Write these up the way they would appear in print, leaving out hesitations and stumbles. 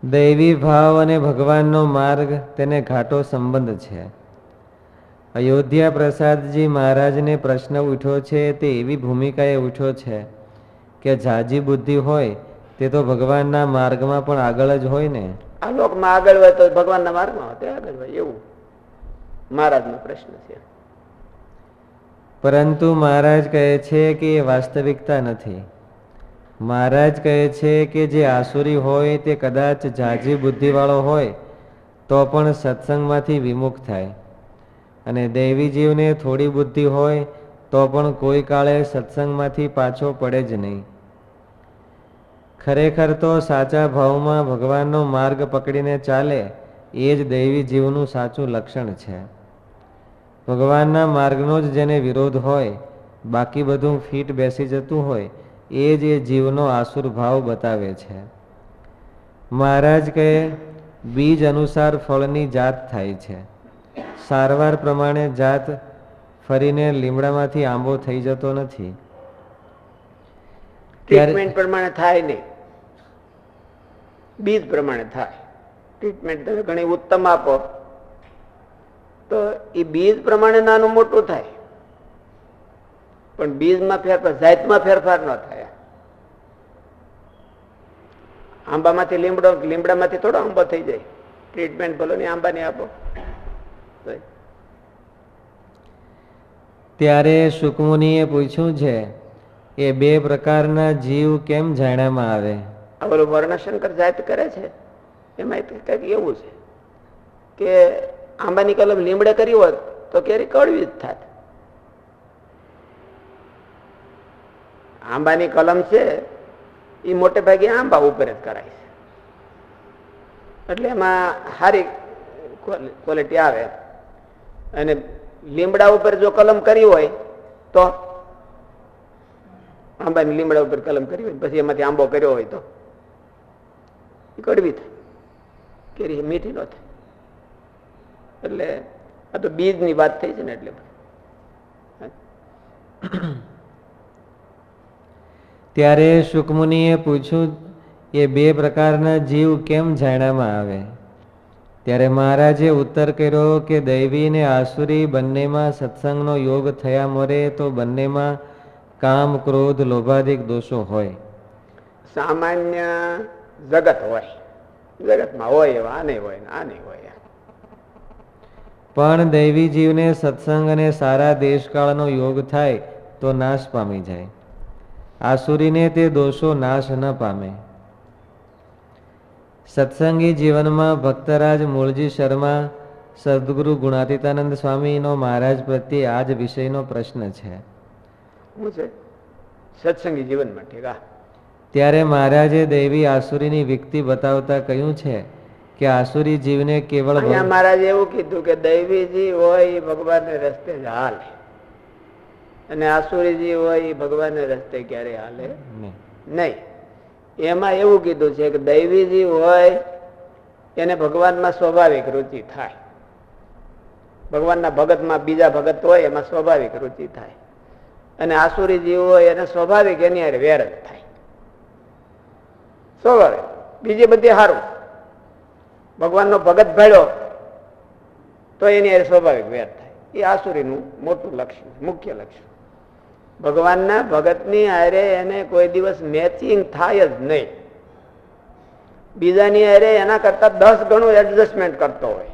દૈવી ભાવ અને ભગવાનનો માર્ગ તેને ઘાટો સંબંધ છે. અયોધ્યા પ્રસાદજી મહારાજને પ્રશ્ન ઉઠ્યો છે તે એવી ભૂમિકાએ ઉઠ્યો છે કે જાજી બુદ્ધિ હોય તે તો ભગવાનના માર્ગમાં પણ આગળ જ હોય ને. આ લોકમાં આગળ હોય તો ભગવાનના માર્ગમાં હોય આગળ હોય, એવું મહારાજનો પ્રશ્ન છે. પરંતુ મહારાજ કહે છે કે એ વાસ્તવિકતા નથી. મહારાજ કહે છે કે જે આસુરી હોય તે કદાચ જાજી બુદ્ધિવાળો હોય તો પણ સત્સંગમાંથી વિમુખ થાય, અને દૈવી જીવને થોડી બુદ્ધિ હોય તો પણ કોઈ કાળે સત્સંગમાંથી પાછો પડે જ નહીં. ખરેખર તો સાચા ભાવમાં ભગવાનનો માર્ગ પકડીને ચાલે એ જ દૈવી જીવનું સાચું લક્ષણ છે. ભગવાનના માર્ગનો જ જેને વિરોધ હોય, બાકી બધું ફીટ બેસી જતું હોય, એ જ એ જીવનો આસુર ભાવ બતાવે છે. મહારાજ કહે, બીજ અનુસાર ફળની જાત થાય છે. સારવાર પ્રમાણે જાત ફરીને લીમડામાંથી આંબો થઈ જતો નથી. ટ્રીટમેન્ટ પ્રમાણે થાય નહીં, બીજ પ્રમાણે થાય. ટ્રીટમેન્ટ તમે ઘણી ઉત્તમ આપો તો એ બીજ પ્રમાણે નાનું મોટું થાય, પણ બીજમાં ફેરફાર, જાતમાં ફેરફાર ન થાય. આંબામાંથી લીમડો, લીમડામાંથી થોડો આંબો થઈ જાય. ટ્રીટમેન્ટ ભલો ની આંબાની આપો. ત્યારે શુકમુનિએ પૂછ્યું છે એ બે પ્રકારના જીવ કેમ જાણ્યામાં આવે? આ બોલો વર્ણશંકર જાત કરે છે એમાં કઈક એવું છે કે આંબાની કલમ લીમડે કરી હોત તો કેરી કડવી જ થાત. આંબાની કલમ છે એ મોટે ભાગે આંબા ઉપર જ કરાય છે, એટલે એમાં સારી ક્વોલિટી આવે. અને લીમડા ઉપર જો કલમ કરી હોય તો આંબાની લીમડા ઉપર કલમ કરી હોય પછી એમાંથી આંબો કર્યો હોય તો એ કડવી થાય, કેરી મીઠી ન થાય. એટલે આ તો બીજ ની વાત થઈ છે ને. એટલે ત્યારે શુકમુનિએ પૂછ્યું એ બે પ્રકારના જીવ કેમ જાણ્યામાં આવે? ત્યારે મહારાજે ઉત્તર કર્યો કે દૈવી ને આસુરી બંનેમાં સત્સંગનો યોગ થયા મરે તો બંનેમાં કામ, ક્રોધ, લોભાદિક દોષો હોય. સામાન્ય જગત હોય, જગતમાં હોય એવા આને હોય ને આને હોય. પણ દૈવી જીવને સત્સંગ અને સારા દેશકાળનો યોગ થાય તો નાશ પામી જાય. આસુરીને તે દોષો નાશ ન પામે. સત્સંગી જીવનમાં ભક્તરાજ મૂળજી શર્મા સદગુરુ ગુણાતીતાનંદ સ્વામીનો મહારાજ પ્રત્યે આ જ વિષયનો પ્રશ્ન છે. શું છે સત્સંગી જીવનમાં? ઠીક. ત્યારે મહારાજે દૈવી આસુરીની વિકતિ બતાવતા કહ્યું છે કે આસુરી જીવને કેવળ મહારાજે એવું કીધું કે દૈવી જીવ હોય એ ભગવાનને રસ્તે જ હાલે, અને આસુરી જીવ હોય એ ભગવાનને રસ્તે ક્યારે હાલે નહીં. એમાં એવું કીધું છે કે દૈવી જીવ હોય એને ભગવાનમાં સ્વાભાવિક રુચિ થાય. ભગવાનના ભગતમાં બીજા ભગત હોય એમાં સ્વાભાવિક રુચિ થાય, અને આસુરી જીવ હોય એને સ્વાભાવિક એની હારે વેર જ થાય. સ્વાભાવિક. બીજી બધી સારું, ભગવાનનો ભગત ભળ્યો તો એની હારે સ્વાભાવિક વેર થાય. એ આસુરીનું મોટું લક્ષણ, મુખ્ય લક્ષણ. ભગવાનના ભગતની હારે એને કોઈ દિવસ મેચિંગ થાય જ નહીં. બીજાની હારે એના કરતા 10 ગણું એડજસ્ટમેન્ટ કરતો હોય.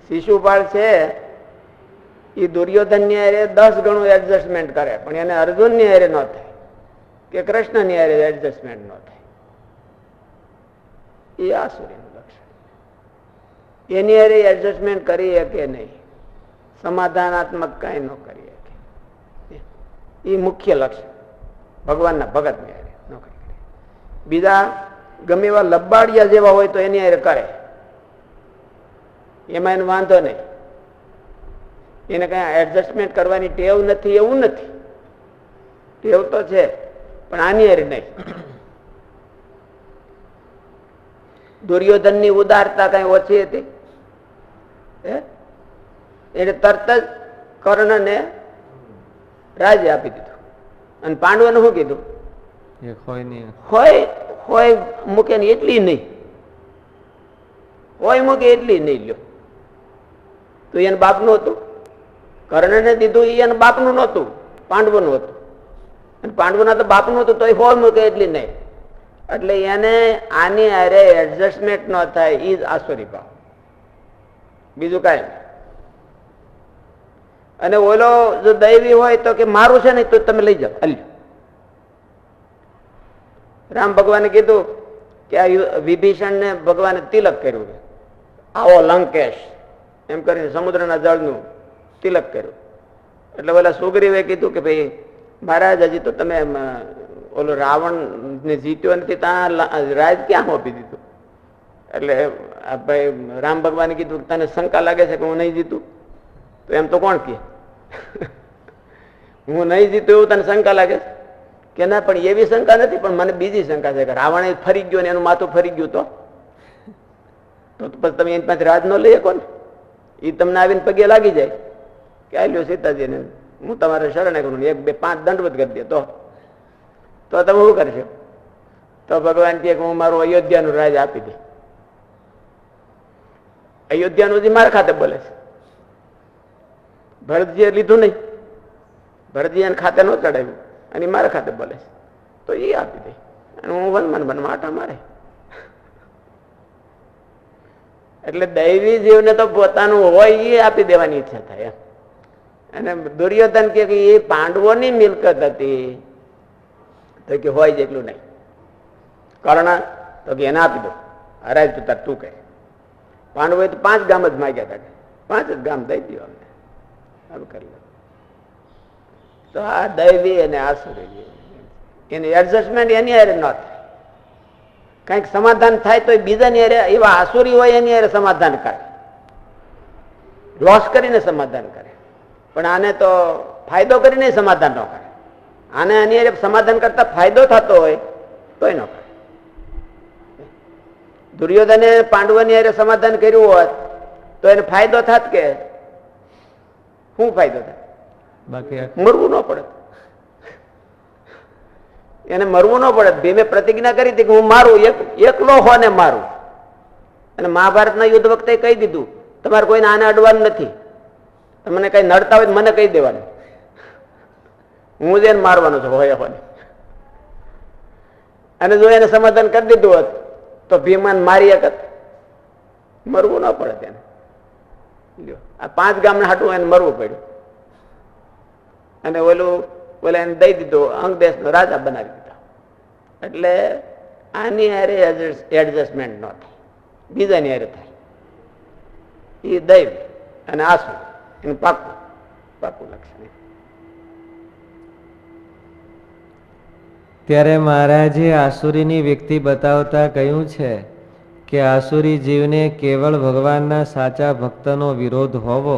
શિશુપાળ છે એ દુર્યોધનની હારે 10 ગણું એડજસ્ટમેન્ટ કરે, પણ એને અર્જુનની હારે ન થાય કે કૃષ્ણની હારે એડજસ્ટમેન્ટ ન થાય. એ આસુરીનું લક્ષણ. એની હારે એડજસ્ટમેન્ટ કરી શકે નહીં, સમાધાનાત્મક કાંઈ ન કરી શકે. એ મુખ્ય લક્ષણ ભગવાનના ભગતની હારે નોકરી કરે. બીજા ગમે એવા લબાડિયા જેવા હોય તો એની હારે કરે, એમાં એનો વાંધો નહીં. એને કઈ એડજસ્ટમેન્ટ કરવાની ટેવ નથી એવું નથી, ટેવ તો છે પણ આની હારે નહીં. દુર્યોધનની ઉદારતા કઈ ઓછી હતી? એને તરત જ કર્ણને રાજ્ય આપી દીધું, અને પાંડવોને શું કીધું? હોય મૂકે ને એટલી નહીં, હોય મૂકે એટલી નહીં લ્યો. તો એને બાપનું હતું, કર્ણને દીધું એ એના બાપનું નહોતું, પાંડવોનું હતું. અને પાંડવોના તો બાપનું હતું, તો એ હોય મૂકે એટલી નહીં. એટલે એને આની અરે એડજસ્ટમેન્ટ ન થાય એ જ આસુરી ભાવ, બીજું કાંઈ નહીં. અને ઓલો જો દૈવી હોય તો કે મારું છે ને તો તમે લઈ જાઓ, અલ્યો. રામ ભગવાને કીધું કે આ વિભીષણને ભગવાને તિલક કર્યું, આવો લંકેશ એમ કરીને સમુદ્રના જળનું તિલક કર્યું. એટલે ઓલા સુગ્રીવે કીધું કે ભાઈ મહારાજ હજી તો તમે ઓલો રાવણ ને જીત્યો નથી, ત્યાં રાજ ક્યાં આપી દીધું. એટલે ભાઈ રામ ભગવાને કીધું તને શંકા લાગે છે કે હું નહીં જીતું? તો એમ તો કોણ કે હું નહીં જીતું એવું તને શંકા લાગે કે ના? પણ એવી શંકા નથી, પણ મને બીજી શંકા છે કે રાવણે ફરી ગયો ને એનું માથું ફરી ગયું તો પછી તમે એની પાસે રાજ ન લઈ શકો ને. એ તમને આવીને પગે લાગી જાય કે આલ્યો સીતાજીને હું તમારે શરણે કરું, 1 2 5 દંડવત કરી દે તો તમે શું કરશો? તો ભગવાન કહે કે હું મારું અયોધ્યાનું રાજ આપી દે. અયોધ્યાનું જે મારા ખાતે બોલે છે, ભરતજીએ લીધું નહીં, ભરતજી એને ખાતે ન ચડાવ્યું અને મારા ખાતે બોલે છે, તો એ આપી દે. અને હું વનમાં આટા મારે. એટલે દૈવી જીવને તો પોતાનું હોય એ આપી દેવાની ઈચ્છા થાય. અને દુર્યોધન કે એ પાંડવોની મિલકત હતી, તો કે હોય જેટલું નહીં. કર્ણ તો કે એને આપી દો, હરાજ તું તાર તું કહે. પાંડવોએ તો 5 ગામ જ માગ્યા હતા, 5 જ ગામ દઈ દો અમને, કરી લો. તો આ દૈવી અને આસુરી એની એડજસ્ટમેન્ટ એની હારે ન થાય. કંઈક સમાધાન થાય તો બીજાની હારે, એવા આસુરી હોય એની હારે સમાધાન કરે, લોસ કરીને સમાધાન કરે. પણ આને તો ફાયદો કરીને સમાધાન ન કરે. આને આની હારે સમાધાન કરતા ફાયદો થતો હોય તોય ન કરે. દુર્યોધને પાંડવોની હારે સમાધાન કર્યું હોત તો એને ફાયદો થાત કે શું ફાયદો થાય? બાકી મરવું ન પડે, એને મરવું ન પડે. ભીમે પ્રતિજ્ઞા કરી હતી કે હું મારું, એકલો હો ને મારું. અને મહાભારતના યુદ્ધ વખતે કહી દીધું તમારે કોઈને આને અડવાનું નથી, તમને કઈ નડતા હોય મને કહી દેવાનું, હું જ એને મારવાનો છું હોય હોય. અને જો એને સમાધાન કરી દીધું હોત તો ભીમાન મારી એક મરવું ન પડે તેને. આ 5 ગામના હાટું એને મરવું પડ્યું. અને ઓલા એને દઈ દીધો, અંગ દેશનો રાજા બનાવી દીધો. એટલે આની હારે એડજસ્ટમેન્ટ ન થાય, બીજાની હારે થાય. એ દૈવ અને આસુ એનું પાકું લક્ષણ. ત્યારે મહારાજે આસુરીની વ્યક્તિ બતાવતા કહ્યું છે કે આસુરી જીવને કેવળ ભગવાનના સાચા ભક્તનો વિરોધ હોવો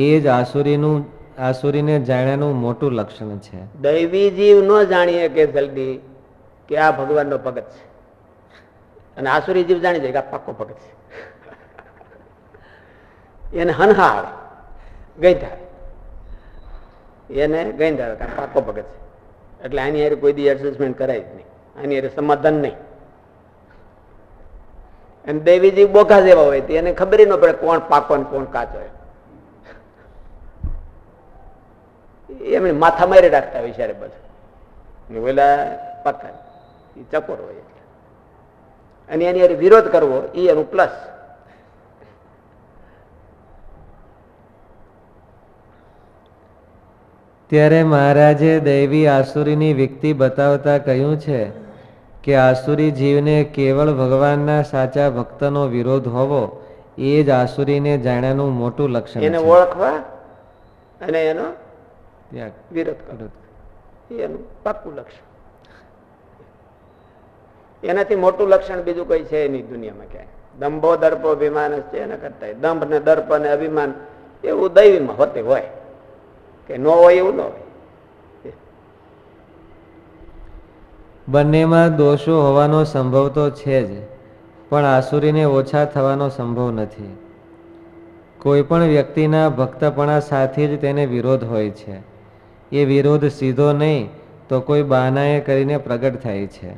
એ જ આસુરીને જાણ્યાનું મોટું લક્ષણ છે. દૈવી જીવ ન જાણીએ કે જલ્દી કે આ ભગવાનનો ભગત છે, અને આસુરી જીવ જાણી જાય કે આ પાક્કો ભગત છે. એને હનહાળ ગઈધાર, એને ગઈધાર કે પાક્કો ભગત છે. એટલે આની હારે કોઈ દી એડજસ્ટમેન્ટ કરાય જ નહીં, આની હારે સમાધાન નહીં. અને દૈવી જીવ બોખા જેવા હોય એને ખબર ન પડે કોણ પાકો ને કોણ કાચો. એમણે માથા મારી રાખતા હોય સારે બધું, ઓલા પાકા એ ચકોર હોય. અને એની હારે વિરોધ કરવો એ એનું પ્લસ. ત્યારે મહારાજે દૈવી આસુરીની વ્યક્તિ બતાવતા કહ્યું છે કે આસુરી જીવને કેવળ ભગવાનના સાચા ભક્તનો વિરોધ હોવો એ જ આસુરીને જાણ્યાનું મોટું લક્ષણ છે. એને ઓળખવા અને એનો વિરોધ કરવો એનું પાક્કું લક્ષણ. એનાથી મોટું લક્ષણ બીજું કઈ છે નહીં દુનિયામાં ક્યાંય. દંભો દર્પો અભિમાન છે એના કરતા દંભ ને દર્પ અને અભિમાન એવું દૈવીમાં હોતે હોય કે ન હોય એવું ન હોય. બંનેમાં દોષો હોવાનો સંભવ તો છે જ, પણ આસુરીને ઓછા થવાનો સંભવ નથી. કોઈ પણ વ્યક્તિના ભક્તપણા સાથે જ તેને વિરોધ હોય છે. એ વિરોધ સીધો નહીં તો કોઈ બહાનાએ કરીને પ્રગટ થાય છે.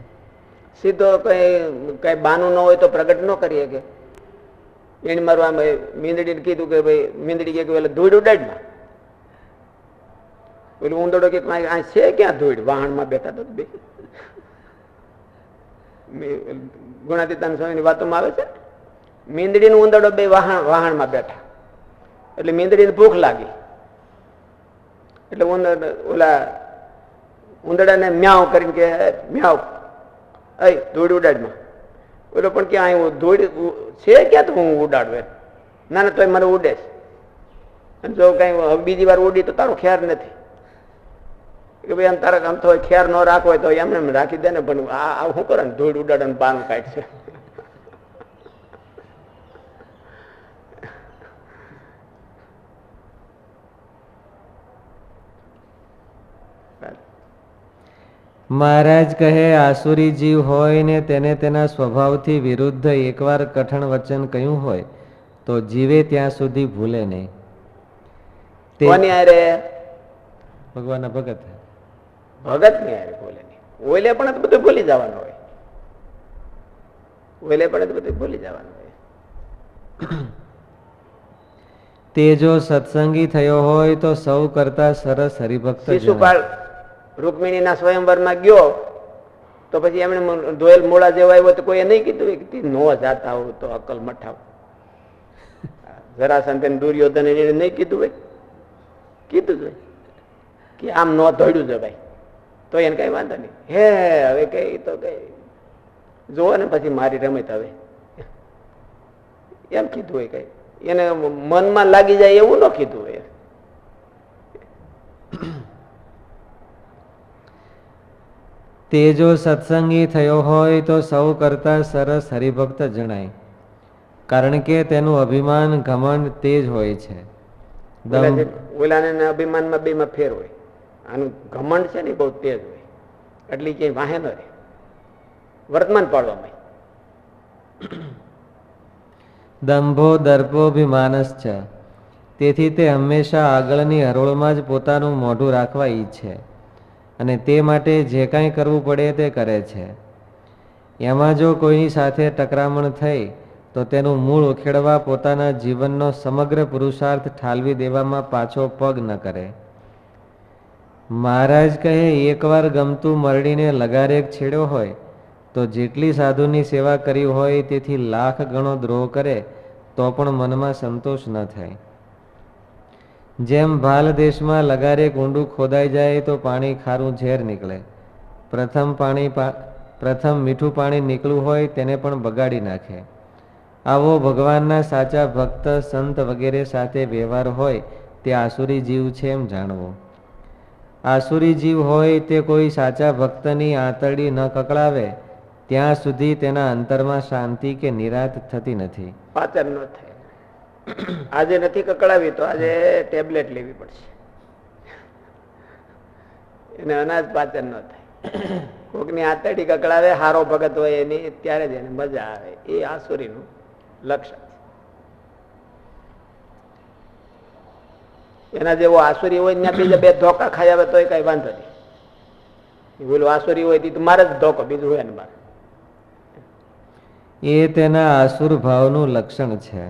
સીધો કઈ બાનું ન હોય તો પ્રગટ ન કરીએ કે એને મારું આમ મીંદડીને કીધું કે ભાઈ મીંદડી કે પેલા ધૂળ ઉડાડમાં પેલું ઊંધડો કે આ છે ક્યાં ધૂળ વાહણમાં બેઠા તો બે ગુણાતીતાન સ્વામીની વાતોમાં આવે છે મીંદડી નું ઊંધડો બે વાહણમાં બેઠા એટલે મીંદડીને ભૂખ લાગી એટલે ઓલા ઉંદડાને મ્યાવ કરીને કે મ્યાવ અય ધૂળ ઉડાડમાં ઓલો પણ ક્યાં હું ધૂળ છે ક્યાં તો હું ઉડાડું એમ ના ના તોય મને ઉડે અને જો કઈ બીજી વાર ઉડી તો તારો ખ્યાલ નથી કે ભાઈ આમ તારા આમ તો ખ્યાલ ન રાખવો હોય તો એમને એમ રાખી દે ને પણ આ શું કરે ને ધૂળ ઉડાડે ને બાનું કાઢશે મહારાજ કહે આસુરી જીવ હોય ને તેને તેના સ્વભાવથી વિરુદ્ધ એકવાર કઠણ વચન કહ્યું હોય તો જીવે ત્યાં સુધી ભૂલે નહીં. કોની હારે? ભગવાનના ભગત. ભગત ની હારે ભૂલે નહીં. ઓલે પણ તો બધું ભૂલી જવાનું હોય. ઓલે પણ તો બધું ભૂલી જવાનું હોય. તે જો સત્સંગી થયો હોય તો સૌ કરતા સરસ હરિભક્ત શિશુપાલ રૂકમિણીના સ્વયંવરમાં ગયો તો પછી એમણે ધોયેલ મોડા જેવા આવ્યો તો કોઈ નહીં કીધું કે નો જાતા હો તો અકલ મઠાવ. જરાસંધ દુર્યોધન એને નહીં કીધું હોય, કીધું હોય કે આમ ન ધોડ્યું છે ભાઈ તો એને કઈ વાંધો નહીં. હે હવે કઈ તો કઈ જોવો ને પછી મારી રમત હવે એમ કીધું હોય. કઈ એને મનમાં લાગી જાય એવું ન કીધું હોય. તે જો સત્સંગી થયો હોય તો સૌ કરતા સરસ હરિભક્ત જણાય, કારણ કે તેનું અભિમાન ઘમંડ તે જ હોય છે. ઓલાને અભિમાનમાં બે માં ફેર હોય. આનું ઘમંડ છે ને બહુ તેજ હોય એટલે ક્યાંય વાહે ન રહે વર્તમાન પાડવામાં. દંભો દર્પોભિમાનસ છે, તેથી તે હંમેશા આગળની હરોળમાં જ પોતાનું મોઢું રાખવા ઈચ્છે અને તે માટે જે કાંઈ કરવું પડે તે કરે છે. એમાં જો કોઈની સાથે ટકરામણ થઈ તો તેનું મૂળ ઉખેડવા પોતાના જીવનનો સમગ્ર પુરુષાર્થ ઠાલવી દેવામાં પાછો પગ ન કરે. મહારાજ કહે એકવાર ગમતું મરડીને લગારેક છેડ્યો હોય તો જેટલી સાધુની સેવા કરી હોય તેથી લાખ ગણો દ્રોહ કરે તો પણ મનમાં સંતોષ ન થાય. જેમ ભાલ દેશમાં લગારેક ઊંડું ખોદાઈ જાય તો પાણી ખારું ઝેર નીકળે. પ્રથમ મીઠું પાણી નીકળવું હોય તેને પણ બગાડી નાખે. આવો ભગવાનના સાચા ભક્ત સંત વગેરે સાથે વ્યવહાર હોય તે આસુરી જીવ છે એમ જાણવો. આસુરી જીવ હોય તે કોઈ સાચા ભક્તની આંતરડી ન કકળાવે ત્યાં સુધી તેના અંતરમાં શાંતિ કે નિરાત થતી નથી. પાચન ન થાય. આજે નથી કકળાવી તો આજે ટેબ્લેટ લેવી પડશે. એને અનાજ પાચન ન થાય. કોકની આંતરડી કકળાવે હારો ભગત હોય એની ત્યારે જ એને મજા આવે. એ આસુરીનું લક્ષણ. એના જેવો આસુરી હોય ત્યાં બીજા બે ધોકા ખાઈ આવે તો કઈ વાંધો નહીં. બોલું આસુરી હોય તો મારે જ ધોકો, બીજું હોય ને મારે. એ તેના આસુર ભાવનું લક્ષણ છે.